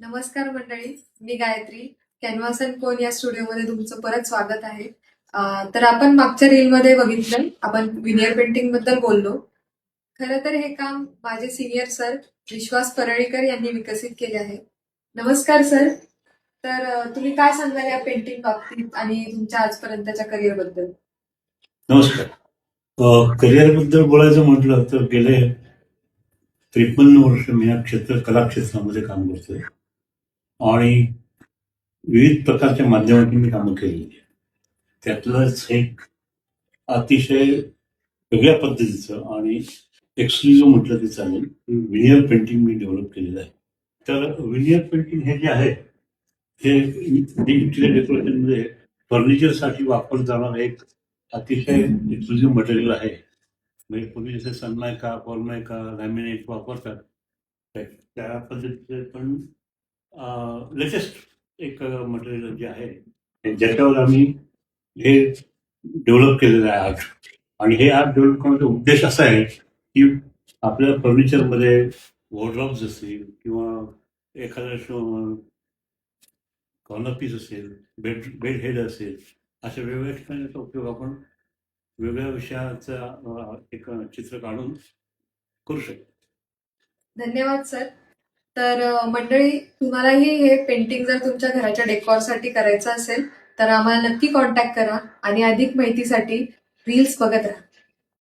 नमस्कार मंडळी, मी Gayatri. Canvas and कोन या स्टुडिओमध्ये तुमचं परत स्वागत आहे. तर आपण मागच्या रीलमध्ये बघितलं, आपण विनियर पेंटिंग बद्दल बोललो. खरं तर हे काम माझे सिनियर सर विश्वास परळीकर यांनी विकसित केले आहे. नमस्कार सर. तर तुम्ही काय सांगाल या पेंटिंग बाबतीत आणि तुमच्या आजपर्यंतच्या करिअर बद्दल? नमस्कार. करिअर बद्दल बोलायचं म्हटलं तर गेले 53 वर्ष मी या कला क्षेत्रामध्ये काम करतोय आणि विविध प्रकारच्या माध्यमातून मी कामं केलेली आहे. त्यातलंच एक अतिशय वेगळ्या पद्धतीचं आणि एक्सक्लुझिव्ह म्हटलं ते चालेल, विनियर पेंटिंग मी डेव्हलप केलेलं आहे. तर विनियर पेंटिंग हे जे आहे हे इंटिरियर डेकोरेशनमध्ये फर्निचरसाठी वापरलं जाणारं एक अतिशय एक्सक्लुझिव्ह मटेरियल आहे. म्हणजे पूर्वी जसे सनमायका, पॉलमायका, लॅमिनेट वापरतात त्या पद्धतीचे पण लेटेस्ट एक मटेरियल जे आहे ज्याच्यावर आम्ही हे डेव्हलप केलेलं आहे आर्ट. आणि हे आर्ट डेव्हलप करण्याचा उद्देश असा आहे की आपल्या फर्निचरमध्ये वॉर्डरोब्स असतील किंवा एखादा कॉर्नर पीस असेल, बेड हेड असेल, अशा वेगवेगळ्या ठिकाणी याचा उपयोग आपण वेगवेगळ्या विषयाचा एक चित्र काढून करू शकतो. धन्यवाद सर. तर मंडळी, तुम्हालाही हे पेंटिंग जर तुमच्या घराच्या डेकॉरसाठी करायचं असेल तर आम्हाला नक्की कॉन्टॅक्ट करा आणि अधिक माहितीसाठी रील्स बघत राहा.